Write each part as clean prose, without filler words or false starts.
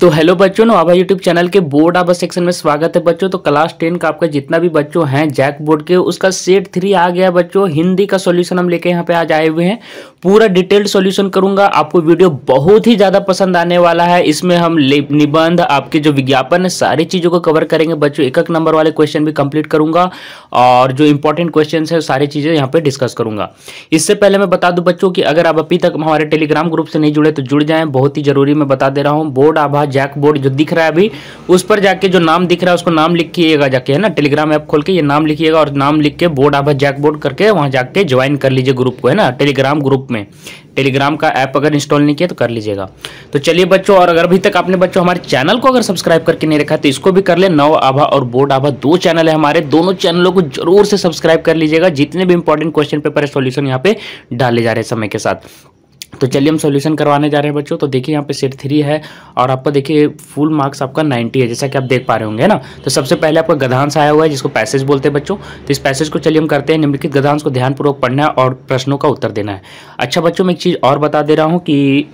तो हेलो बच्चों, नोवाबा YouTube channel के बोर्ड आभा सेक्शन में स्वागत है बच्चों। तो क्लास 10 का आपका जितना भी बच्चों हैं जैक बोर्ड के, उसका सेट 3 आ गया बच्चों। हिंदी का सॉल्यूशन हम लेके यहाँ पे आज आए हुए हैं। पूरा डिटेल्ड सॉल्यूशन करूंगा, आपको वीडियो बहुत ही ज़्यादा पसंद आने वाला है। इसमें हम निबंध, आपके जो विज्ञापन है, सारी चीज़ों को कवर करेंगे बच्चों। एक एक नंबर वाले क्वेश्चन भी कंप्लीट करूंगा और जो इंपॉर्टेंट क्वेश्चन है सारी चीज़ें यहाँ पे डिस्कस करूंगा। इससे पहले मैं बता दूं बच्चों कि अगर आप अभी तक हमारे टेलीग्राम ग्रुप से नहीं जुड़े तो जुड़ जाएं, बहुत ही जरूरी मैं बता दे रहा हूँ। बोर्ड आभा जैक बोर्ड जो दिख रहा है अभी, उस पर जाके जो नाम दिख रहा है उसको नाम लिखिएगा जाके, है ना। टेलीग्राम ऐप खोल के ये नाम लिखिएगा और नाम लिख के बोर्ड आभा जैक बोर्ड करके वहां जाके ज्वाइन कर लीजिए ग्रुप को, है ना। टेलीग्राम ग्रुप में टेलीग्राम का ऐप अगर इंस्टॉल नहीं किया तो कर लीजिएगा। तो चलिए बच्चों, और अगर अभी तक आपने बच्चों हमारे चैनल को अगर सब्सक्राइब करके नहीं रखा है तो इसको भी कर ले। नव आभा और बोर्ड आभा दो चैनल है हमारे, दोनों चैनलों को जरूर से सब्सक्राइब कर लीजिएगा। जितने भी इंपॉर्टेंट क्वेश्चन पेपर है सॉल्यूशन यहाँ पे डाले जा रहे हैं समय के साथ। तो चलिए हम सॉल्यूशन करवाने जा रहे हैं बच्चों। तो देखिए यहाँ पे सेट 3 है और आपका देखिए फुल मार्क्स आपका 90 है, जैसा कि आप देख पा रहे होंगे, है ना। तो सबसे पहले आपका गद्यांश आया हुआ है जिसको पैसेज बोलते हैं बच्चों। तो इस पैसेज को चलिए हम करते हैं। निम्नलिखित गद्यांश को ध्यानपूर्वक पढ़ना है और प्रश्नों का उत्तर देना है। अच्छा बच्चों, मैं एक चीज़ और बता दे रहा हूँ कि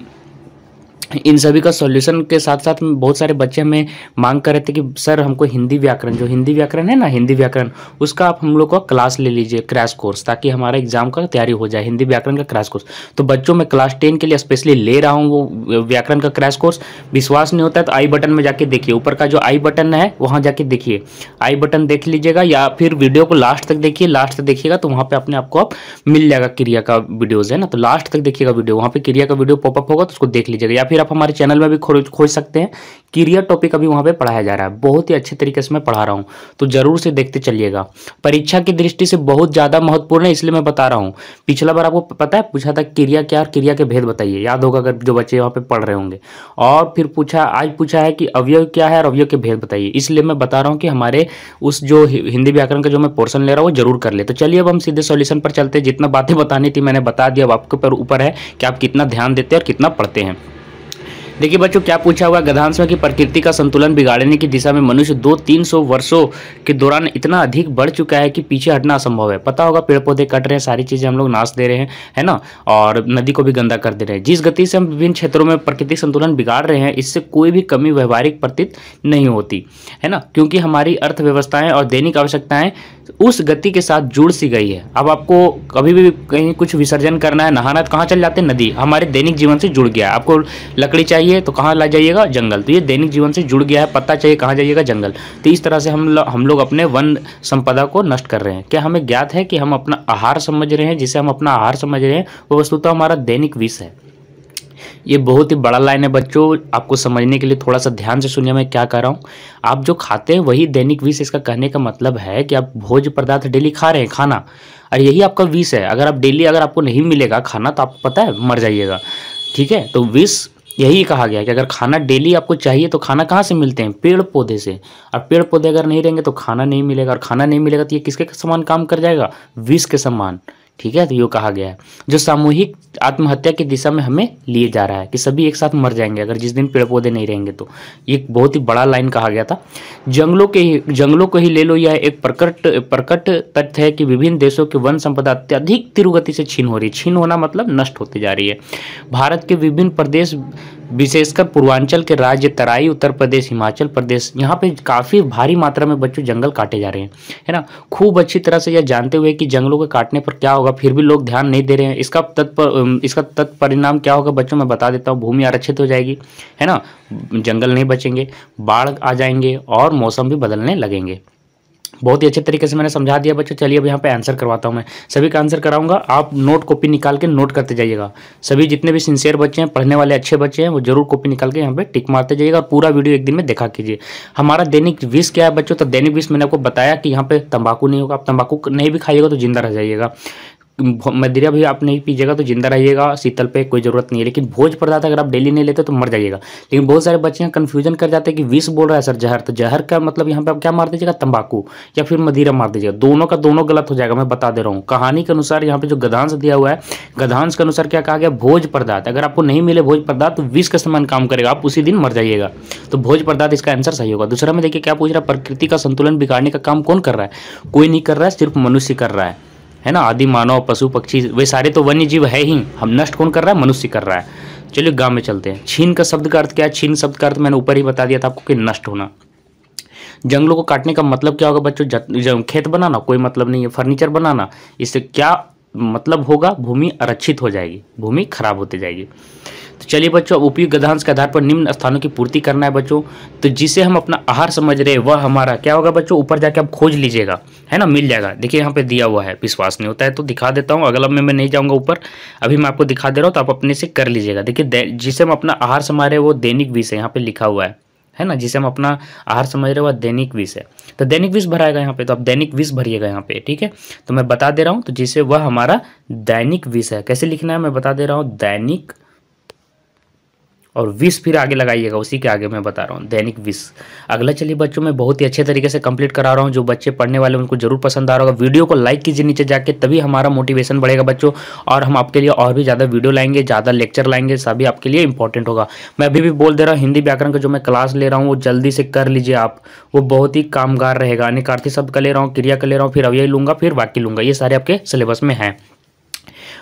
इन सभी का सॉल्यूशन के साथ साथ बहुत सारे बच्चे हमें मांग कर रहे थे कि सर हमको हिंदी व्याकरण, जो हिंदी व्याकरण है ना, हिंदी व्याकरण, उसका आप हम लोग का क्लास ले लीजिए, क्रैश कोर्स, ताकि हमारा एग्जाम का तैयारी हो जाए, हिंदी व्याकरण का क्रैश कोर्स। तो बच्चों मैं क्लास 10 के लिए स्पेशली ले रहा हूँ वो व्याकरण का क्रैश कोर्स। विश्वास नहीं होता है तो आई बटन में जाके देखिए, ऊपर का जो आई बटन है वहाँ जाके देखिए, आई बटन देख लीजिएगा, या फिर वीडियो को लास्ट तक देखिए। लास्ट तक देखिएगा तो वहाँ पे अपने आपको आप मिल जाएगा क्रिया का वीडियोज़, है ना। तो लास्ट तक देखिएगा वीडियो, वहाँ पे क्रिया का वीडियो पॉपअप होगा तो उसको देख लीजिएगा, या फिर आप हमारे चैनल में भी खोज सकते हैं। क्रिया टॉपिक अभी वहां पे पढ़ाया जा रहा है, बहुत ही अच्छे तरीके से मैं पढ़ा रहा हूं, तो जरूर से देखते चलिएगा। परीक्षा की दृष्टि से बहुत ज्यादा महत्वपूर्ण है, इसलिए मैं बता रहा हूं। पिछला बार आपको पता है पूछा था क्रिया क्या और क्रिया के भेद बताइए, याद होगा अगर जो बच्चे वहां पे पढ़ रहे होंगे। और फिर आज पूछा है कि अवयव क्या है और अवयव के भेद बताइए। इसलिए मैं बता रहा हूँ कि हमारे उस जो हिंदी व्याकरण का जो मैं पोर्शन ले रहा हूँ वो जरूर कर ले। तो चलिए अब हम सीधे सॉल्यूशन पर चलते हैं। जितना बातें बतानी थी मैंने बता दिया, अब आपके ऊपर है कि आप कितना ध्यान देते हैं और कितना पढ़ते हैं। देखिए बच्चों क्या पूछा हुआ है गद्यांश में कि प्रकृति का संतुलन बिगाड़ने की दिशा में मनुष्य 200-300 वर्षों के दौरान इतना अधिक बढ़ चुका है कि पीछे हटना असंभव है। पता होगा पेड़ पौधे कट रहे हैं, सारी चीजें हम लोग नाश दे रहे हैं, है ना, और नदी को भी गंदा कर दे रहे हैं। जिस गति से हम विभिन्न क्षेत्रों में प्राकृतिक संतुलन बिगाड़ रहे हैं, इससे कोई भी कमी व्यवहारिक प्रतीत नहीं होती, है ना, क्योंकि हमारी अर्थव्यवस्थाएं और दैनिक आवश्यकताएं उस गति के साथ जुड़ सी गई है। अब आपको कभी भी कहीं कुछ विसर्जन करना है, नहाना, तो कहाँ चल जाते हैं? नदी। हमारे दैनिक जीवन से जुड़ गया है। आपको लकड़ी चाहिए तो कहाँ ला जाइएगा? जंगल। तो ये दैनिक जीवन से जुड़ गया है। पत्ता चाहिए कहाँ जाइएगा? जंगल। तो इस तरह से हम लोग अपने वन संपदा को नष्ट कर रहे हैं। क्या हमें ज्ञात है कि हम अपना आहार समझ रहे हैं, जिसे हम अपना आहार समझ रहे हैं वो वस्तुतः हमारा दैनिक विष है। ये बहुत ही बड़ा लाइन है बच्चों, आपको समझने के लिए थोड़ा सा ध्यान से सुनिए मैं क्या कह रहा हूँ। आप जो खाते हैं वही दैनिक विष। इसका कहने का मतलब है कि आप भोज्य पदार्थ डेली खा रहे हैं, खाना, और यही आपका विष है। अगर आप डेली अगर आपको नहीं मिलेगा खाना तो आपको पता है मर जाइएगा, ठीक है। तो विष यही कहा गया है कि अगर खाना डेली आपको चाहिए तो खाना कहाँ से मिलते हैं? पेड़ पौधे से। और पेड़ पौधे अगर नहीं रहेंगे तो खाना नहीं मिलेगा, और खाना नहीं मिलेगा तो ये किसके समान काम कर जाएगा? विष के समान, ठीक है। तो ये कहा गया है जो सामूहिक आत्महत्या की दिशा में हमें लिए जा रहा है कि सभी एक साथ मर जाएंगे अगर जिस दिन पेड़ पौधे नहीं रहेंगे। तो ये बहुत ही बड़ा लाइन कहा गया था। जंगलों को ही ले लो, यह एक प्रकट तथ्य है कि विभिन्न देशों की वन संपदा अत्यधिक तीव्र गति से छीन हो रही है। छीन होना मतलब नष्ट होती जा रही है। भारत के विभिन्न प्रदेश, विशेषकर पूर्वांचल के राज्य तराई, उत्तर प्रदेश, हिमाचल प्रदेश, यहाँ पे काफ़ी भारी मात्रा में बच्चों जंगल काटे जा रहे हैं, है ना। खूब अच्छी तरह से यह जानते हुए कि जंगलों के काटने पर क्या होगा, फिर भी लोग ध्यान नहीं दे रहे हैं। इसका तत्परिणाम क्या होगा बच्चों मैं बता देता हूँ। भूमि आरक्षित हो जाएगी, है ना, जंगल नहीं बचेंगे, बाढ़ आ जाएंगे और मौसम भी बदलने लगेंगे। बहुत ही अच्छे तरीके से मैंने समझा दिया बच्चों। चलिए अब यहाँ पे आंसर करवाता हूँ। मैं सभी का आंसर कराऊंगा, आप नोट कॉपी निकाल के नोट करते जाइएगा। सभी जितने भी सिंसियर बच्चे हैं, पढ़ने वाले अच्छे बच्चे हैं, वो जरूर कॉपी निकाल के यहाँ पे टिक मारते जाइएगा और पूरा वीडियो एक दिन में देखा कीजिए। हमारा दैनिक विष क्या है बच्चों? तो दैनिक विष मैंने आपको बताया कि यहाँ पे तंबाकू नहीं होगा। आप तंबाकू नहीं भी खाइएगा तो जिंदा रह जाइएगा। मदिरा भी आप नहीं पीजिएगा तो जिंदा रहिएगा, शीतल पे कोई जरूरत नहीं है। लेकिन भोज्य पदार्थ अगर आप डेली नहीं लेते तो मर जाइएगा। लेकिन बहुत सारे बच्चे यहाँ कंफ्यूजन कर जाते हैं कि विष बोल रहा है सर जहर, तो जहर का मतलब यहाँ पे आप क्या मार दीजिएगा? तंबाकू या फिर मदिरा मार दीजिएगा। दोनों का दोनों गलत हो जाएगा, मैं बता दे रहा हूँ। कहानी के अनुसार यहाँ पे जो गद्यांश दिया हुआ है, गद्यांश के अनुसार क्या कहा गया? भोज्य पदार्थ अगर आपको नहीं मिले भोज्य पदार्थ तो विष के समान काम करेगा, आप उसी दिन मर जाइएगा। तो भोज्य पदार्थ इसका आंसर सही होगा। दूसरा में देखिए क्या पूछ रहा है, प्रकृति का संतुलन बिगाड़ने का काम कौन कर रहा है? कोई नहीं कर रहा है, सिर्फ मनुष्य कर रहा है ना। आदि मानव, पशु पक्षी, वे सारे तो वन्य जीव है ही, हम नष्ट कौन कर रहा है? मनुष्य कर रहा है। चलिए गांव में चलते हैं। छीन का शब्द का अर्थ क्या है? छीन शब्द का अर्थ मैंने ऊपर ही बता दिया था आपको कि नष्ट होना। जंगलों को काटने का मतलब क्या होगा बच्चों? खेत बनाना कोई मतलब नहीं है। फर्नीचर बनाना, इससे क्या मतलब होगा? भूमि अरक्षित हो जाएगी, भूमि खराब होती जाएगी। तो चलिए बच्चों, अब उपयुक्त गद्यांश के आधार पर निम्न स्थानों की पूर्ति करना है बच्चों। तो जिसे हम अपना आहार समझ रहे हैं वह हमारा क्या होगा बच्चों? ऊपर जाके आप खोज लीजिएगा, है ना, मिल जाएगा। देखिए यहाँ पे दिया हुआ है, विश्वास नहीं होता है तो दिखा देता हूँ, अगला में मैं नहीं जाऊँगा ऊपर, अभी मैं आपको दिखा दे रहा हूँ तो आप अपने से कर लीजिएगा। देखिए जिसे हम अपना आहार समझ रहे हैं वो दैनिक विष है, यहाँ पे लिखा हुआ है ना, जिसे हम अपना आहार समझ रहे हो वह दैनिक विष है। तो दैनिक विष भराएगा यहाँ पे, तो आप दैनिक विष भरिएगा यहाँ पे, ठीक है। तो मैं बता दे रहा हूँ, तो जिसे वह हमारा दैनिक विष है। कैसे लिखना है मैं बता दे रहा हूँ, दैनिक और विष फिर आगे लगाइएगा, उसी के आगे मैं बता रहा हूँ दैनिक विष। अगला चलिए बच्चों, मैं बहुत ही अच्छे तरीके से कंप्लीट करा रहा हूँ, जो बच्चे पढ़ने वाले उनको जरूर पसंद आ रहा होगा। वीडियो को लाइक कीजिए नीचे जाके, तभी हमारा मोटिवेशन बढ़ेगा बच्चों, और हम आपके लिए और भी ज़्यादा वीडियो लाएंगे, ज़्यादा लेक्चर लाएंगे, सभी आपके लिए इंपॉर्टेंट होगा। मैं अभी भी बोल दे रहा हूँ, हिंदी व्याकरण का जो मैं क्लास ले रहा हूँ वो जल्दी से कर लीजिए आप, वो बहुत ही कामगार रहेगा। अनेकार्थी शब्द का ले रहा हूँ, क्रिया का ले रहा हूँ, फिर अव्यय लूंगा, फिर वाक्य लूंगा, ये सारे आपके सिलेबस में हैं।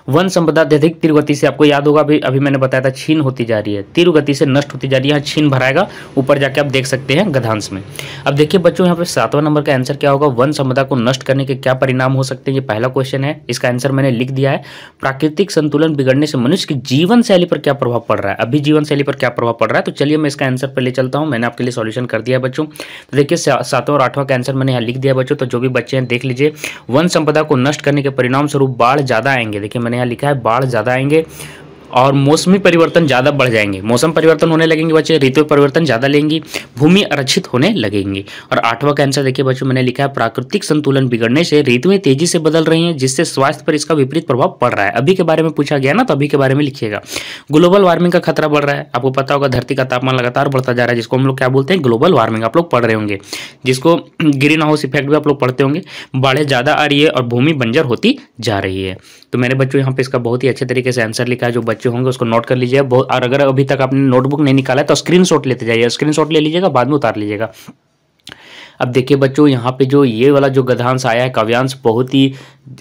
वन संपदा अत्यधिक तीव्र गति से, आपको याद होगा अभी मैंने बताया था, छीन होती जा रही है, तीव्र गति से नष्ट होती जा रही है। यहाँ छीन भराएगा, ऊपर जाके आप देख सकते हैं गद्यांश में। अब देखिए बच्चों, यहाँ पे 7वां नंबर का आंसर क्या होगा? वन संपदा को नष्ट करने के क्या परिणाम हो सकते हैं, ये पहला क्वेश्चन है। इसका आंसर मैंने लिख दिया है। प्राकृतिक संतुलन बिगड़ने से मनुष्य की जीवन शैली पर क्या प्रभाव पड़ रहा है? अभी जीवन शैली पर क्या प्रभाव पड़ रहा है? तो चलिए मैं इसका आंसर पर ले चलता हूँ, मैंने आपके लिए सॉल्यूशन कर दिया है बच्चों। तो देखिए 7वां और 8वां का आंसर मैंने यहाँ लिख दिया है बच्चों, तो जो भी बच्चे हैं देख लीजिए। वन संपदा को नष्ट करने के परिणाम स्वरूप बाढ़ ज्यादा आएंगे, देखिए मैंने यहाँ लिखा है बाढ़ ज़्यादा आएंगे, और मौसमी परिवर्तन ज़्यादा बढ़ जाएंगे, मौसम परिवर्तन होने लगेंगे बच्चे, ऋतु परिवर्तन ज़्यादा लेंगी, भूमि अरक्षित होने लगेंगी। और 8वां का आंसर देखिए बच्चों, मैंने लिखा है प्राकृतिक संतुलन बिगड़ने से ऋतुएं तेजी से बदल रही हैं, जिससे स्वास्थ्य पर इसका विपरीत प्रभाव पड़ रहा है। अभी के बारे में पूछा गया ना, तो अभी के बारे में लिखिएगा। ग्लोबल वार्मिंग का खतरा बढ़ रहा है, आपको पता होगा धरती का तापमान लगातार बढ़ता जा रहा है, जिसको हम लोग क्या बोलते हैं? Global warming. आप लोग पढ़ रहे होंगे, जिसको ग्रीन हाउस इफेक्ट भी आप लोग पढ़ते होंगे। बाढ़ें ज़्यादा आ रही है और भूमि बंजर होती जा रही है। तो मैंने बच्चों यहाँ पे इसका बहुत ही अच्छे तरीके से आंसर लिखा है, जो बच्चे होंगे उसको नोट कर लीजिए। और अगर अभी तक आपने नोटबुक नहीं निकाला है तो स्क्रीनशॉट लेते जाइए, स्क्रीनशॉट ले लीजिएगा, बाद में उतार लीजिएगा। अब देखिए बच्चों, यहाँ पे जो ये वाला जो गद्यांश आया है, काव्यांश, बहुत ही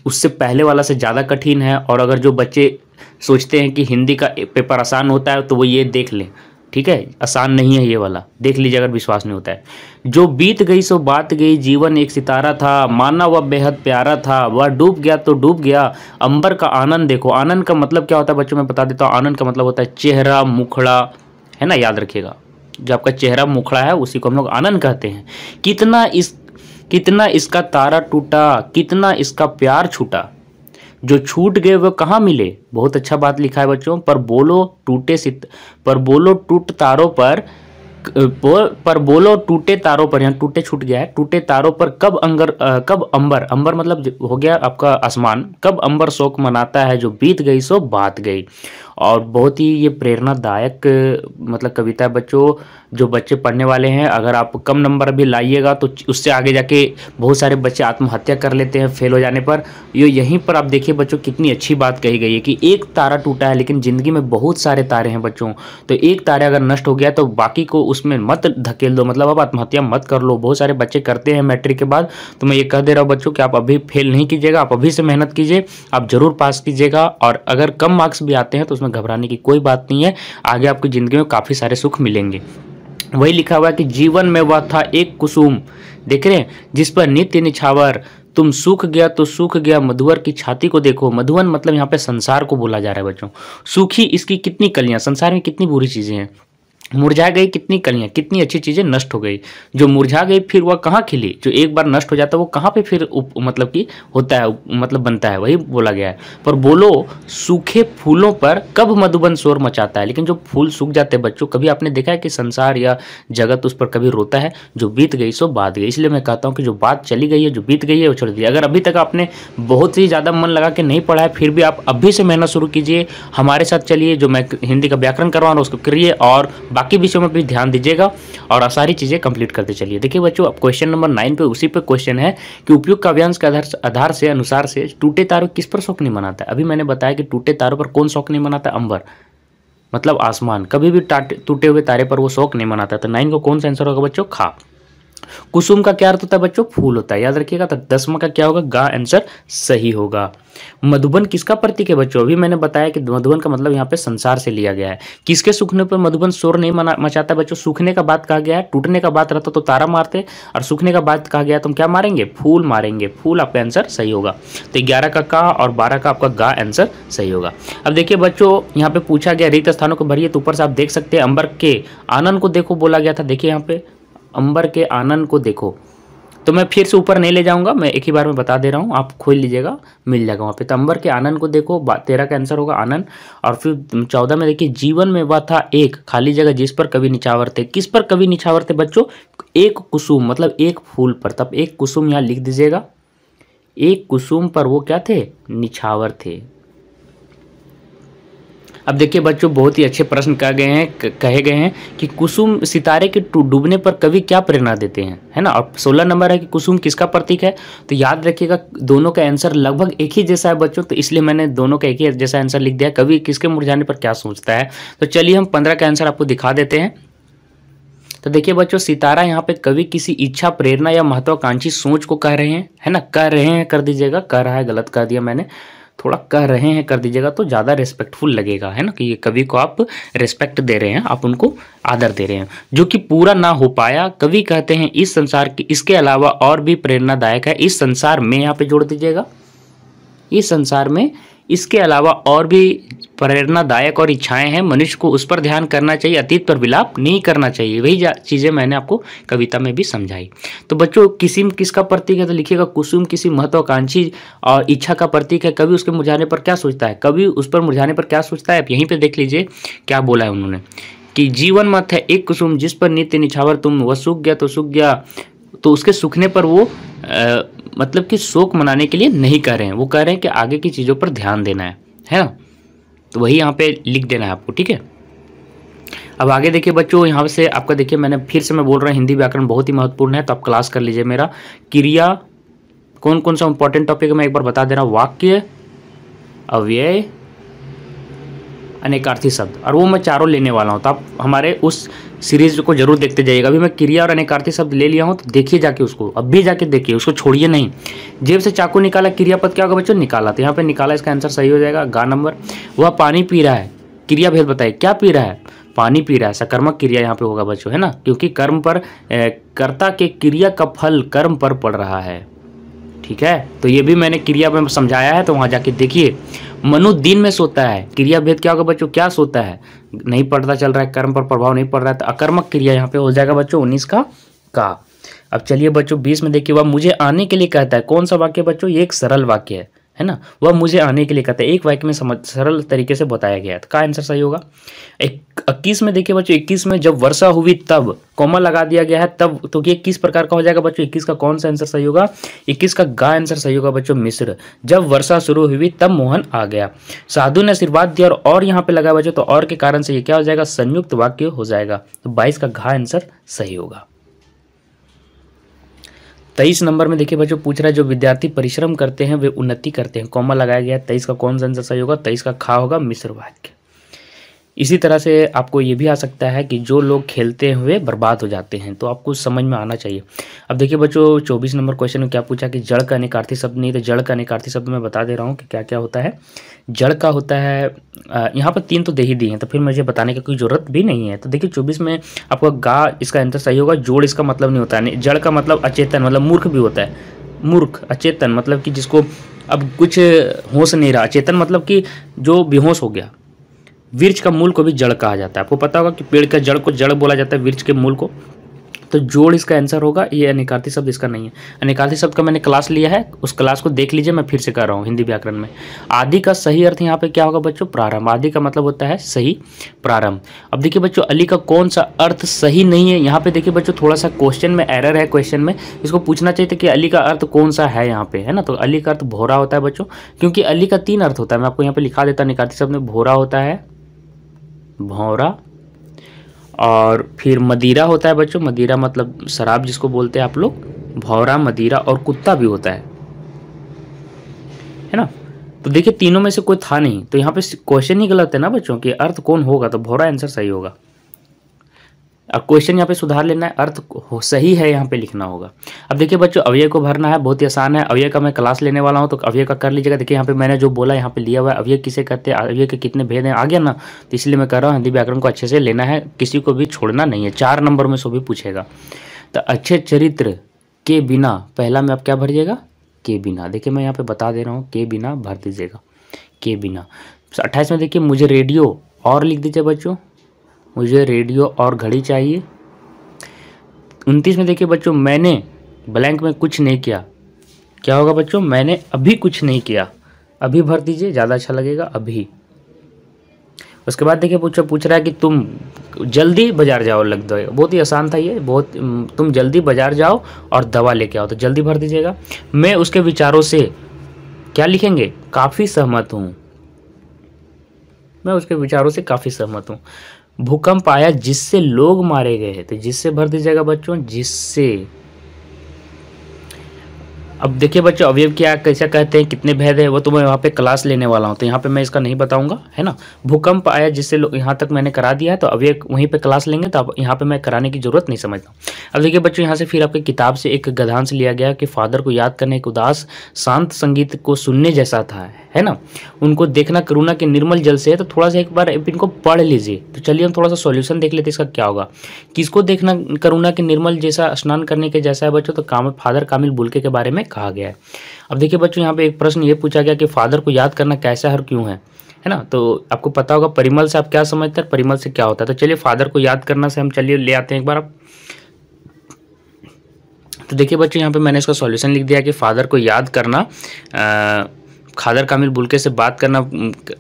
उससे पहले वाला से ज़्यादा कठिन है। और अगर जो बच्चे सोचते हैं कि हिंदी का पेपर आसान होता है तो वो ये देख लें, ठीक है, आसान नहीं है ये वाला, देख लीजिए अगर विश्वास नहीं होता है। जो बीत गई सो बात गई, जीवन एक सितारा था, माना वह बेहद प्यारा था, वह डूब गया तो डूब गया, अंबर का आनंद देखो। आनंद का मतलब क्या होता है बच्चों, मैं बता देता हूँ। आनंद का मतलब होता है चेहरा, मुखड़ा, है ना, याद रखिएगा। जो आपका चेहरा मुखड़ा है उसी को हम लोग आनंद कहते हैं। कितना इसका तारा टूटा, कितना इसका प्यार छूटा, जो छूट गए वो कहाँ मिले। बहुत अच्छा बात लिखा है बच्चों। पर बोलो टूट तारों पर, बोलो टूटे तारों पर, यहाँ टूटे छूट गया है, टूटे तारों पर कब अंबर, अंबर मतलब हो गया आपका आसमान, कब अंबर शोक मनाता है, जो बीत गई सो बात गई। और बहुत ही ये प्रेरणादायक मतलब कविता है बच्चों, जो बच्चे पढ़ने वाले हैं। अगर आप कम नंबर भी लाइएगा तो उससे आगे जाके बहुत सारे बच्चे आत्महत्या कर लेते हैं फेल हो जाने पर। ये यहीं पर आप देखिए बच्चों, कितनी अच्छी बात कही गई है कि एक तारा टूटा है, लेकिन ज़िंदगी में बहुत सारे तारे हैं बच्चों। तो एक तारा अगर नष्ट हो गया तो बाकी को उसमें मत धकेल दो, मतलब आप आत्महत्या मत कर लो। बहुत सारे बच्चे करते हैं मैट्रिक के बाद। तो मैं ये कह दे रहा हूँ बच्चों कि आप अभी फेल नहीं कीजिएगा, आप अभी से मेहनत कीजिए, आप जरूर पास कीजिएगा। और अगर कम मार्क्स भी आते हैं तो उसमें घबराने की कोई बात नहीं है, आगे आपकी ज़िंदगी में काफ़ी सारे सुख मिलेंगे। वही लिखा हुआ है कि जीवन में वह था एक कुसुम, देख रहे हैं, जिस पर नित्य निछावर, तुम सूख गया तो सूख गया, मधुवर की छाती को देखो। मधुवन मतलब यहाँ पे संसार को बोला जा रहा है बच्चों। सूखी इसकी कितनी कलियां, संसार में कितनी बुरी चीजें हैं। मुरझा गई कितनी कलियां, कितनी अच्छी चीजें नष्ट हो गई। जो मुरझा गई फिर वह कहाँ खिली, जो एक बार नष्ट हो जाता है वो कहाँ पे फिर मतलब कि होता है, मतलब बनता है, वही बोला गया है। पर बोलो सूखे फूलों पर कब मधुबन शोर मचाता है। लेकिन जो फूल सूख जाते हैं बच्चों, कभी आपने देखा है कि संसार या जगत उस पर कभी रोता है। जो बीत गई सो बात गई। इसलिए मैं कहता हूँ कि जो बात चली गई है, जो बीत गई है वो छोड़ दीजिए। अगर अभी तक आपने बहुत ही ज़्यादा मन लगा के नहीं पढ़ा है, फिर भी आप अभी से मेहनत शुरू कीजिए, हमारे साथ चलिए। जो मैं हिंदी का व्याकरण करवा रहा हूँ उसको करिए, और बाकी विषयों में भी ध्यान दीजिएगा, और सारी चीजें कंप्लीट करते चलिए। देखिए बच्चों, अब क्वेश्चन नंबर 9 पे उसी पे क्वेश्चन है कि उपयुक्त काव्यांश के आधार से अनुसार से टूटे तारों किस पर शौक नहीं मनाता है। अभी मैंने बताया कि टूटे तारों पर कौन शौक नहीं मनाता, अंबर मतलब आसमान, कभी भी टूटे हुए तारे पर वो शौक नहीं मनाता। तो 9 को कौन सा आंसर होगा बच्चों, खा। कुसुम का क्या अर्थ होता है बच्चों? फूल होता है, याद रखिएगा। तो 10वां का क्या होगा? गा आंसर सही होगा। मधुबन किसका प्रतीक है बच्चों? अभी मैंने बताया कि मधुबन का मतलब यहाँ पे संसार से लिया गया है। किसके सूखने पर मधुबन शोर नहीं मचाता बच्चों? सूखने का बात कहा गया है, टूटने का बात रहता तो तारा मारते, और सूखने का बात कहा गया तो हम क्या मारेंगे? फूल मारेंगे। फूल आपका आंसर सही होगा। तो 11 का और 12 का आपका गा आंसर सही होगा। अब देखिए बच्चों, यहाँ पे पूछा गया रिक्त स्थानों को भरिए, तो ऊपर से आप देख सकते हैं अंबर के आनंद को देखो बोला गया था। देखिए यहाँ पे अंबर के आनंद को देखो, तो मैं फिर से ऊपर नहीं ले जाऊंगा, मैं एक ही बार में बता दे रहा हूँ, आप खोल लीजिएगा, मिल जाएगा वहाँ पे। तो अंबर के आनंद को देखो, 13 का आंसर होगा आनंद। और फिर 14 में देखिए जीवन में वह था एक खाली जगह जिस पर कवि निछावर थे। किस पर कवि निछावर थे बच्चों? एक कुसुम, मतलब एक फूल पर। तब एक कुसुम यहाँ लिख दीजिएगा, एक कुसुम पर वो क्या थे? निछावर थे। अब देखिए बच्चों, बहुत ही अच्छे प्रश्न कहे गए हैं कि कुसुम सितारे के डूबने पर कवि क्या प्रेरणा देते हैं, है ना। और 16 नंबर है कि कुसुम किसका प्रतीक है। तो याद रखिएगा दोनों का आंसर लगभग एक ही जैसा है बच्चों, तो इसलिए मैंने दोनों का एक ही जैसा आंसर लिख दिया। कवि किसके मुरझाने पर क्या सोचता है। तो चलिए हम 15 का आंसर आपको दिखा देते हैं। तो देखिए बच्चों, सितारा यहाँ पे कवि किसी इच्छा, प्रेरणा या महत्वाकांक्षी सोच को कह रहे हैं, है ना। कह रहे हैं कर दीजिएगा, कह रहा है गलत कर दिया मैंने, थोड़ा कह रहे हैं कर दीजिएगा तो ज़्यादा रिस्पेक्टफुल लगेगा, है ना, कि ये कवि को आप रिस्पेक्ट दे रहे हैं, आप उनको आदर दे रहे हैं। जो कि पूरा ना हो पाया, कवि कहते हैं इस संसार की इसके अलावा और भी प्रेरणादायक है। इस संसार में यहाँ पे जोड़ दीजिएगा, इस संसार में इसके अलावा और भी प्रेरणादायक और इच्छाएं हैं, मनुष्य को उस पर ध्यान करना चाहिए, अतीत पर विलाप नहीं करना चाहिए। वही चीज़ें मैंने आपको कविता में भी समझाई। तो बच्चों, किस्म किसका प्रतीक है? तो लिखिएगा कुसुम किसी महत्वाकांक्षी और इच्छा का प्रतीक है। कवि उसके मुरझाने पर क्या सोचता है? कवि उस पर मुरझाने पर क्या सोचता है? आप यहीं पर देख लीजिए क्या बोला है उन्होंने, कि जीवन मत है एक कुसुम जिस पर नित्य निछावर तुम, वह सूख गया तो सूख गया। तो उसके सूखने पर वो मतलब कि शोक मनाने के लिए नहीं कह रहे हैं, वो कह रहे हैं कि आगे की चीज़ों पर ध्यान देना है ना। तो वही यहाँ पे लिख देना है आपको, ठीक है। अब आगे देखिए बच्चों, यहाँ से आपका देखिए मैंने फिर से मैं बोल रहा हूँ हिंदी व्याकरण बहुत ही महत्वपूर्ण है, तो आप क्लास कर लीजिए मेरा। क्रिया कौन कौन सा इंपॉर्टेंट टॉपिक है मैं एक बार बता दे रहा हूँ। वाक्य, अव्यय, अनेकार्थी शब्द, और वो मैं चारों लेने वाला हूँ, तो आप हमारे उस सीरीज को जरूर देखते जाइएगा। अभी मैं क्रिया और अनेकार्थी शब्द ले लिया हूँ, तो देखिए जाके उसको, अब भी जाके देखिए, उसको छोड़िए नहीं। जेब से चाकू निकाला, क्रियापद क्या होगा बच्चों? निकाला। तो यहाँ पे निकाला इसका आंसर सही हो जाएगा, गा नंबर। वह पानी पी रहा है, क्रिया भेद बताइए, क्या पी रहा है? पानी पी रहा है, सकर्मक क्रिया यहाँ पे होगा बच्चों, है ना, क्योंकि कर्म पर कर्ता के क्रिया का फल कर्म पर पड़ रहा है, ठीक है। तो ये भी मैंने क्रिया में समझाया है, तो वहाँ जाके देखिए। मनु दिन में सोता है, क्रिया भेद क्या होगा बच्चों? क्या सोता है? नहीं पता चल रहा है, कर्म पर प्रभाव नहीं पड़ रहा है, तो अकर्मक क्रिया यहाँ पे हो जाएगा बच्चों 19 का। अब चलिए बच्चों 20 में देखिए, वह मुझे आने के लिए कहता है। कौन सा वाक्य बच्चों? ये एक सरल वाक्य है ना। वह मुझे आने के लिए कहता है, एक वाक्य में सरल तरीके से बताया गया है, तो का आंसर सही होगा। 21 में देखिए बच्चों, 21 में जब वर्षा हुई तब, कॉमा लगा दिया गया है तब, तो ये किस प्रकार का हो जाएगा बच्चों? 21 का कौन सा आंसर सही होगा? 21 का गा आंसर सही होगा बच्चों, मिस्र। जब वर्षा शुरू हुई तब मोहन आ गया। साधु ने आशीर्वाद दिया, और यहाँ पे लगा बच्चों, तो और के कारण से ये क्या हो जाएगा? संयुक्त वाक्य हो जाएगा। तो 22 का घा आंसर सही होगा। 23 नंबर में देखिए बच्चों, पूछ रहा है जो विद्यार्थी परिश्रम करते हैं वे उन्नति करते हैं, कॉमा लगाया गया है। 23 का कौन सा आंसर सही होगा? 23 का खा होगा, मिश्र वाक्य। इसी तरह से आपको ये भी आ सकता है कि जो लोग खेलते हुए बर्बाद हो जाते हैं, तो आपको समझ में आना चाहिए। अब देखिए बच्चों, 24 नंबर क्वेश्चन में क्या पूछा कि जड़ का अनेकार्थी शब्द नहीं, तो जड़ का अनेकार्थी शब्द मैं बता दे रहा हूँ कि क्या क्या होता है। जड़ का होता है, यहाँ पर 3 तो दे ही दिए हैं, तो फिर मुझे बताने की कोई ज़रूरत भी नहीं है। तो देखिए 24 में आपका गा इसका आंसर सही होगा। जोड़ इसका मतलब नहीं होता है, जड़ का मतलब अचेतन, मतलब मूर्ख भी होता है। मूर्ख, अचेतन मतलब कि जिसको अब कुछ होश नहीं रहा, अचेतन मतलब कि जो बेहोश हो गया। वृक्ष का मूल को भी जड़ कहा जाता है, आपको पता होगा कि पेड़ का जड़ को जड़ बोला जाता है, वृक्ष के मूल को। तो जोड़ इसका आंसर होगा, ये अनेकार्थी शब्द इसका नहीं है। अनेकार्थी शब्द का मैंने क्लास लिया है, उस क्लास को देख लीजिए, मैं फिर से कर रहा हूँ हिंदी व्याकरण में। आदि का सही अर्थ यहाँ पे क्या होगा बच्चों? प्रारंभ। आदि का मतलब होता है सही, प्रारंभ। अब देखिए बच्चों, अली का कौन सा अर्थ सही नहीं है? यहाँ पे देखिए बच्चों, थोड़ा सा क्वेश्चन में एरर है, क्वेश्चन में इसको पूछना चाहिए था कि अली का अर्थ कौन सा है यहाँ पे, है ना। तो अली का अर्थ भोरा होता है बच्चों, क्योंकि अली का 3 अर्थ होता है, मैं आपको यहाँ पे लिखा देता। अनेकार्थी शब्द में भोरा होता है, भौरा, और फिर मदिरा होता है बच्चों। मदिरा मतलब शराब जिसको बोलते हैं आप लोग, भौरा, मदिरा, और कुत्ता भी होता है ना। तो देखिए तीनों में से कोई था नहीं, तो यहाँ पे क्वेश्चन ही गलत है ना बच्चों कि अर्थ कौन होगा, तो भौरा आंसर सही होगा। क्वेश्चन यहाँ पे सुधार लेना है, अर्थ सही है यहाँ पे लिखना होगा। अब देखिए बच्चों, अवयव को भरना है, बहुत ही आसान है। अवयव का मैं क्लास लेने वाला हूँ, तो अवयव का कर लीजिएगा। देखिए यहाँ पे मैंने जो बोला यहाँ पे लिया हुआ है, अवयव किसे कहते हैं, अवयव के कितने भेद हैं, आ गया ना। तो इसलिए मैं कह रहा हूँ हिंदी व्याकरण को अच्छे से लेना है, किसी को भी छोड़ना नहीं है। 4 नंबर में सो भी पूछेगा। तो अच्छे चरित्र के बिना पहला में आप क्या भरिएगा, के बिना। देखिए मैं यहाँ पे बता दे रहा हूँ, के बिना भर दीजिएगा, के बिना। 28 में देखिए मुझे रेडियो और लिख दीजिए बच्चों, मुझे रेडियो और घड़ी चाहिए। 29 में देखिए बच्चों, मैंने ब्लैंक में कुछ नहीं किया, क्या होगा बच्चों, मैंने अभी कुछ नहीं किया, अभी भर दीजिए, ज़्यादा अच्छा लगेगा, अभी। उसके बाद देखिए पूछ रहा है कि तुम जल्दी बाजार जाओ, लग दो, बहुत ही आसान था ये, बहुत। तुम जल्दी बाजार जाओ और दवा लेके आओ, तो जल्दी भर दीजिएगा। मैं उसके विचारों से क्या लिखेंगे, काफ़ी सहमत हूँ, मैं उसके विचारों से काफ़ी सहमत हूँ। भूकंप आया जिससे लोग मारे गए, तो जिससे भर दीजिएगा बच्चों, जिससे। अब देखिए बच्चों, अवयव क्या कैसे कहते हैं, कितने भेद है, वो तो मैं वहाँ पे क्लास लेने वाला हूँ, तो यहाँ पे मैं इसका नहीं बताऊंगा, है ना। भूकंप आया जिससे लोग, यहाँ तक मैंने करा दिया है, तो अवयव वहीं पे क्लास लेंगे, तो अब यहाँ पे मैं कराने की जरूरत नहीं समझता। अब देखिए बच्चों, यहाँ से फिर आपकी किताब से एक गद्यांश लिया गया कि फादर को याद करने एक उदास शांत संगीत को सुनने जैसा था, है ना। उनको देखना करुणा के निर्मल जल से है, तो थोड़ा सा एक बार इनको पढ़ लीजिए। तो चलिए हम थोड़ा सा सॉल्यूशन देख लेते हैं, इसका क्या होगा। किसको देखना करुणा के निर्मल जैसा, स्नान करने के जैसा है बच्चों, तो फादर कामिल बुल्के के बारे में कहा गया है। अब देखिए बच्चों, यहाँ पे एक प्रश्न ये पूछा गया कि फादर को याद करना कैसा है और क्यों है ना। तो आपको पता होगा परिमल से आप क्या समझते हैं, परिमल से क्या होता है। तो चलिए फादर को याद करना से हम चलिए ले आते हैं एक बार आप। तो देखिए बच्चों, यहाँ पे मैंने इसका सॉल्यूशन लिख दिया कि फादर को याद करना, फादर कामिल बुल्के से बात करना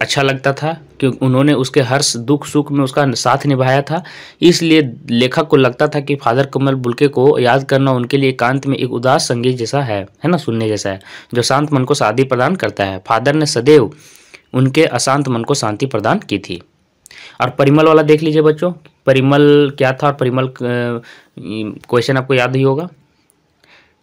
अच्छा लगता था, क्योंकि उन्होंने उसके हर दुख सुख में उसका साथ निभाया था। इसलिए लेखक को लगता था कि फादर कामिल बुल्के को याद करना उनके लिए एकांत में एक उदास संगीत जैसा है ना, सुनने जैसा है, जो शांत मन को शांति प्रदान करता है। फादर ने सदैव उनके अशांत मन को शांति प्रदान की थी। और परिमल वाला देख लीजिए बच्चों, परिमल क्या था, और परिमल क्वेश्चन आपको याद ही होगा।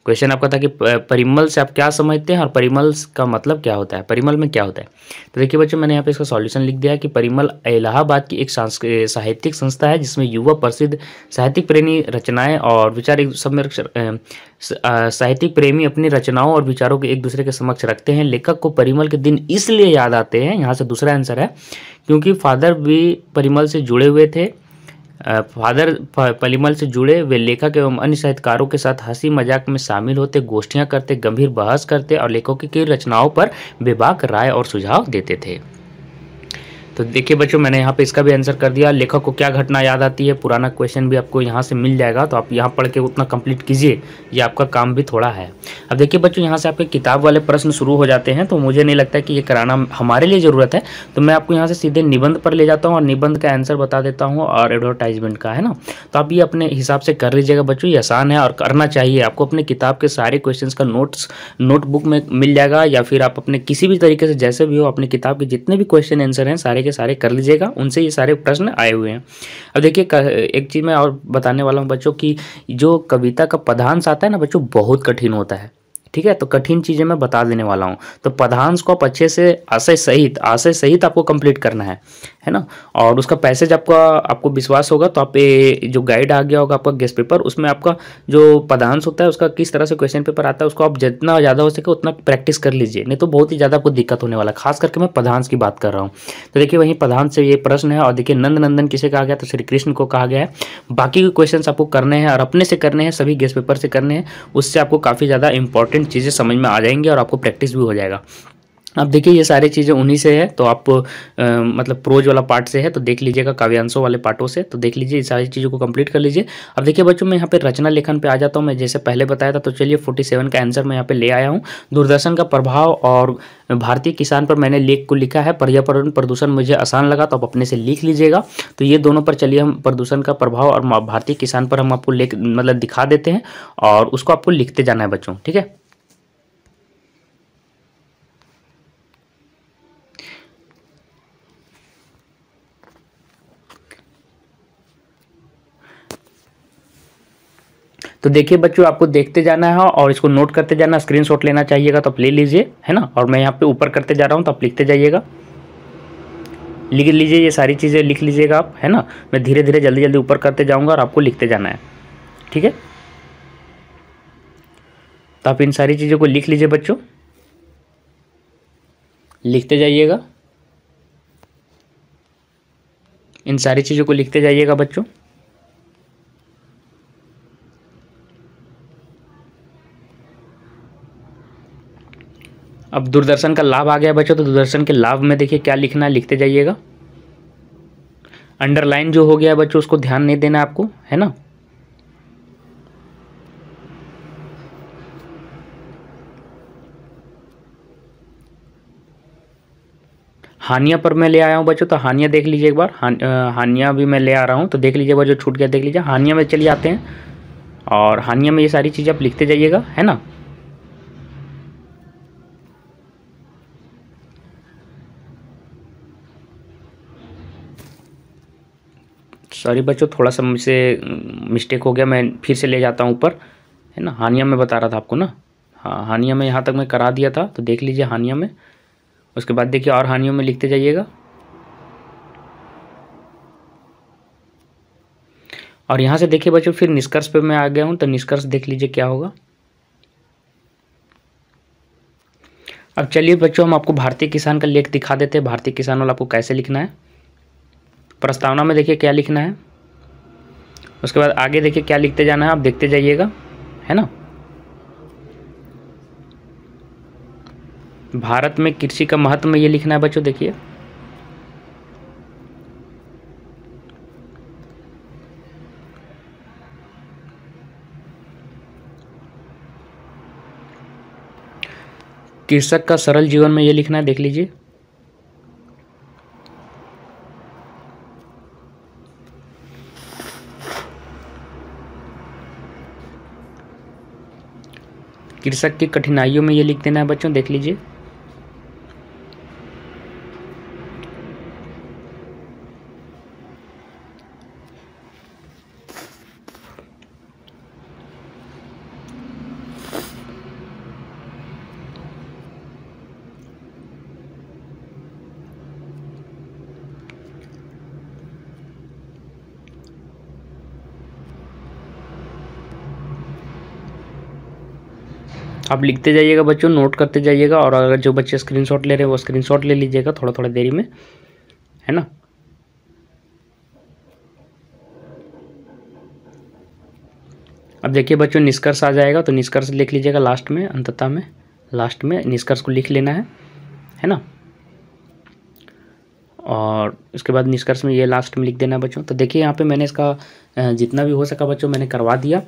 क्वेश्चन आपका था कि परिमल से आप क्या समझते हैं और परिमल का मतलब क्या होता है, परिमल में क्या होता है। तो देखिए बच्चों, मैंने यहाँ पे इसका सॉल्यूशन लिख दिया कि परिमल इलाहाबाद की एक साहित्यिक संस्था है, जिसमें युवा प्रसिद्ध साहित्यिक प्रेमी रचनाएं और विचार एक सब में साहित्यिक प्रेमी अपनी रचनाओं और विचारों को एक दूसरे के समक्ष रखते हैं। लेखक को परिमल के दिन इसलिए याद आते हैं, यहाँ से दूसरा आंसर है, क्योंकि फादर भी परिमल से जुड़े हुए थे। फादर परिमल से जुड़े वे लेखक एवं अन्य साहित्यकारों के साथ हंसी मजाक में शामिल होते, गोष्ठियां करते, गंभीर बहस करते और लेखकों की रचनाओं पर बेबाक राय और सुझाव देते थे। तो देखिए बच्चों, मैंने यहाँ पे इसका भी आंसर कर दिया। लेखक को क्या घटना याद आती है, पुराना क्वेश्चन भी आपको यहाँ से मिल जाएगा, तो आप यहाँ पढ़ के उतना कंप्लीट कीजिए, ये आपका काम भी थोड़ा है। अब देखिए बच्चों, यहाँ से आपके किताब वाले प्रश्न शुरू हो जाते हैं, तो मुझे नहीं लगता कि ये कराना हमारे लिए ज़रूरत है। तो मैं आपको यहाँ से सीधे निबंध पर ले जाता हूँ और निबंध का आंसर बता देता हूँ, और एडवर्टाइजमेंट का, है ना। तो आप ये अपने हिसाब से कर लीजिएगा बच्चों, ये आसान है और करना चाहिए आपको। अपने किताब के सारे क्वेश्चन का नोटबुक में मिल जाएगा, या फिर आप अपने किसी भी तरीके से जैसे भी हो अपने किताब के जितने भी क्वेश्चन आंसर हैं सारे के सारे कर लीजिएगा, उनसे ये सारे प्रश्न आए हुए हैं। अब देखिए एक चीज़ मैं और बताने वाला हूँ बच्चों की, जो कविता का पदांश आता है ना बच्चों, बहुत कठिन होता है, ठीक है। तो कठिन चीज़ें मैं बता देने वाला हूँ। तो पदांश को आप अच्छे से आशय सहित आपको कंप्लीट करना है ना। और उसका पैसेज आपको विश्वास होगा, तो आप जो गाइड आ गया होगा आपका गेस्ट पेपर, उसमें आपका जो पदांश होता है उसका किस तरह से क्वेश्चन पेपर आता है, उसको आप जितना ज़्यादा हो सके उतना प्रैक्टिस कर लीजिए, नहीं तो बहुत ही ज़्यादा आपको दिक्कत होने वाला है। खास करके मैं पदांश की बात कर रहा हूँ। तो देखिए वहीं पदांश से ये प्रश्न है। और देखिए नंद नंदन किसे कहा गया, तो श्री कृष्ण को कहा गया है। बाकी के क्वेश्चन आपको करने हैं और अपने से करने हैं, सभी गेस्ट पेपर से करने हैं, उससे आपको काफ़ी ज़्यादा इंपॉर्टेंट चीज़ें समझ में आ जाएंगी और आपको प्रैक्टिस भी हो जाएगा। अब देखिए ये सारी चीज़ें उन्हीं से है, तो आप मतलब प्रोज वाला पार्ट से है, तो देख लीजिएगा, काव्यांशों वाले पार्टों से, तो देख लीजिए, सारी चीज़ों को कंप्लीट कर लीजिए। अब देखिए बच्चों, मैं यहाँ पे रचना लेखन पे आ जाता हूँ। मैं जैसे पहले बताया था, तो चलिए 47 का आंसर मैं यहाँ पे ले आया हूँ। दूरदर्शन का प्रभाव और भारतीय किसान पर मैंने लेख को लिखा है। पर्यावरण प्रदूषण मुझे आसान लगा, तो आप अपने से लिख लीजिएगा। तो ये दोनों पर चलिए हम प्रदूषण का प्रभाव और भारतीय किसान पर हम आपको लेख मतलब दिखा देते हैं, और उसको आपको लिखते जाना है बच्चों, ठीक है। तो देखिए बच्चों, आपको देखते जाना है और इसको नोट करते जाना। स्क्रीनशॉट लेना चाहिएगा तो आप ले लीजिए, है ना। और मैं यहाँ पे ऊपर करते जा रहा हूँ, तो आप लिखते जाइएगा। लिख लीजिए, ये सारी चीज़ें लिख लीजिएगा आप, है ना। मैं धीरे धीरे जल्दी जल्दी ऊपर करते जाऊँगा और आपको लिखते जाना है, ठीक है। तो आप इन सारी चीज़ों को लिख लीजिए बच्चों, लिखते जाइएगा, इन सारी चीज़ों को लिखते जाइएगा बच्चों। अब दूरदर्शन का लाभ आ गया बच्चों, तो दूरदर्शन के लाभ में देखिए क्या लिखना है, लिखते जाइएगा। अंडरलाइन जो हो गया बच्चों उसको ध्यान नहीं देना आपको, है ना। हानिया पर मैं ले आया हूँ बच्चों, तो हानिया देख लीजिए एक बार, हानिया भी मैं ले आ रहा हूँ, तो देख लीजिए बच्चों, छूट गया देख लीजिए। हानिया में चलिए आते हैं, और हानिया में ये सारी चीज़ें आप लिखते जाइएगा, है ना। सॉरी बच्चों, थोड़ा सा मुझसे मिस्टेक हो गया, मैं फिर से ले जाता हूँ ऊपर, है ना। हानिया में बता रहा था आपको ना, हाँ हानिया में यहाँ तक मैं करा दिया था, तो देख लीजिए हानिया में। उसके बाद देखिए और हानियों में लिखते जाइएगा, और यहाँ से देखिए बच्चों फिर निष्कर्ष पे मैं आ गया हूँ, तो निष्कर्ष देख लीजिए क्या होगा। अब चलिए बच्चों हम आपको भारतीय किसान का लेख दिखा देते हैं, भारतीय किसान वाला आपको कैसे लिखना है। प्रस्तावना में देखिए क्या लिखना है, उसके बाद आगे देखिए क्या लिखते जाना है, आप देखते जाइएगा, है ना। भारत में कृषि का महत्व में ये लिखना है बच्चों, देखिए कृषक का सरल जीवन में ये लिखना है, देख लीजिए। कृषक की कठिनाइयों में ये लिख देना है बच्चों, देख लीजिए। आप लिखते जाइएगा बच्चों, नोट करते जाइएगा, और अगर जो बच्चे स्क्रीनशॉट ले रहे हैं वो स्क्रीनशॉट ले लीजिएगा थोड़ा थोड़ा देरी में, है ना। अब देखिए बच्चों निष्कर्ष आ जाएगा, तो निष्कर्ष लिख लीजिएगा लास्ट में, अंततः में लास्ट में निष्कर्ष को लिख लेना है ना। और उसके बाद निष्कर्ष में ये लास्ट में लिख देना है बच्चों। तो देखिए यहाँ पे मैंने इसका जितना भी हो सका बच्चों मैंने करवा दिया।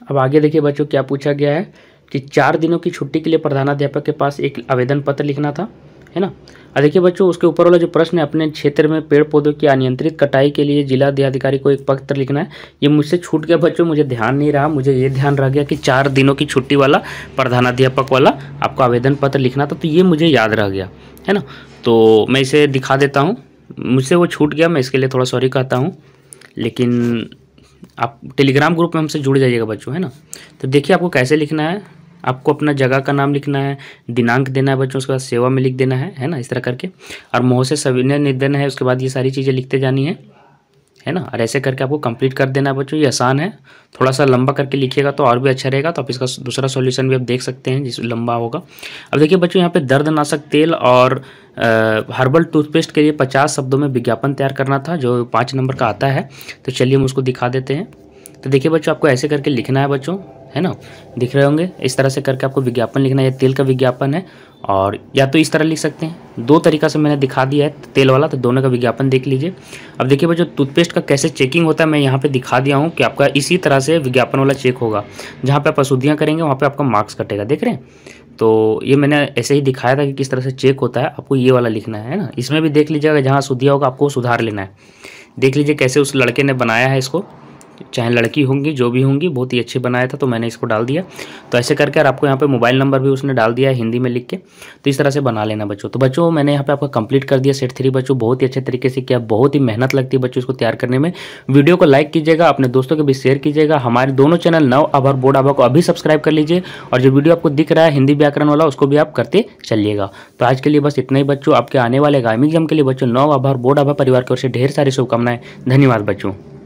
अब आगे देखिए बच्चों क्या पूछा गया है कि 4 दिनों की छुट्टी के लिए प्रधानाध्यापक के पास एक आवेदन पत्र लिखना था, है ना। और देखिए बच्चों उसके ऊपर वाला जो प्रश्न है, अपने क्षेत्र में पेड़ पौधों की अनियंत्रित कटाई के लिए जिला अधिकारी को एक पत्र लिखना है। ये मुझसे छूट गया बच्चों, मुझे ध्यान नहीं रहा, मुझे ये ध्यान रह गया कि 4 दिनों की छुट्टी वाला प्रधानाध्यापक वाला आपको आवेदन पत्र लिखना था, तो ये मुझे याद रह गया, है ना। तो मैं इसे दिखा देता हूँ, मुझसे वो छूट गया, मैं इसके लिए थोड़ा सॉरी कहता हूँ, लेकिन आप टेलीग्राम ग्रुप में हमसे जुड़ जाइएगा बच्चों, है ना। तो देखिए आपको कैसे लिखना है, आपको अपना जगह का नाम लिखना है, दिनांक देना है बच्चों, उसके बाद सेवा में लिख देना है ना, इस तरह करके, और मोह से सविनय निवेदन है, उसके बाद ये सारी चीज़ें लिखते जानी है ना। और ऐसे करके आपको कंप्लीट कर देना है बच्चों। ये आसान है, थोड़ा सा लंबा करके लिखिएगा तो और भी अच्छा रहेगा। तो आप इसका दूसरा सॉल्यूशन भी आप देख सकते हैं जिस लंबा होगा। अब देखिए बच्चों यहाँ पे दर्दनाशक तेल और हर्बल टूथपेस्ट के लिए 50 शब्दों में विज्ञापन तैयार करना था, जो 5 नंबर का आता है। तो चलिए हम उसको दिखा देते हैं। तो देखिए बच्चों आपको ऐसे करके लिखना है बच्चों, है ना, दिख रहे होंगे, इस तरह से करके आपको विज्ञापन लिखना है। ये तेल का विज्ञापन है, और या तो इस तरह लिख सकते हैं, 2 तरीका से मैंने दिखा दिया है तेल वाला, तो दोनों का विज्ञापन देख लीजिए। अब देखिए बच्चों टूथपेस्ट का कैसे चेकिंग होता है मैं यहाँ पे दिखा दिया हूँ कि आपका इसी तरह से विज्ञापन वाला चेक होगा। जहाँ पे आप अशुद्धियाँ करेंगे वहाँ पे आपका मार्क्स कटेगा, देख रहे हैं। तो ये मैंने ऐसे ही दिखाया था कि किस तरह से चेक होता है, आपको ये वाला लिखना है ना। इसमें भी देख लीजिएगा, जहाँ अशुद्धियाँ होगा आपको सुधार लेना है। देख लीजिए कैसे उस लड़के ने बनाया है इसको, चाहे लड़की होंगी जो भी होंगी, बहुत ही अच्छी बनाया था तो मैंने इसको डाल दिया। तो ऐसे करके आपको यहाँ पे मोबाइल नंबर भी उसने डाल दिया है हिंदी में लिख के। तो इस तरह से बना लेना बच्चों। तो बच्चों मैंने यहाँ पे आपका कंप्लीट कर दिया सेट 3 बच्चों, बहुत ही अच्छे तरीके से किया, बहुत ही मेहनत लगती है बच्चों इसको तैयार करने में। वीडियो को लाइक कीजिएगा, अपने दोस्तों के बीच शेयर कीजिएगा। हमारे दोनों चैनल नव आभार बोर्ड आभा को अभी सब्सक्राइब कर लीजिए, और जो वीडियो आपको दिख रहा है हिंदी व्याकरण वाला उसको भी आप करते चलिएगा। तो आज के लिए बस इतना ही बच्चों। आपके आने वाले आगामी एग्जाम के लिए बच्चों नव आभार बोर्ड आभा परिवार की ओर से ढेर सारी शुभकामनाएं। धन्यवाद बच्चों।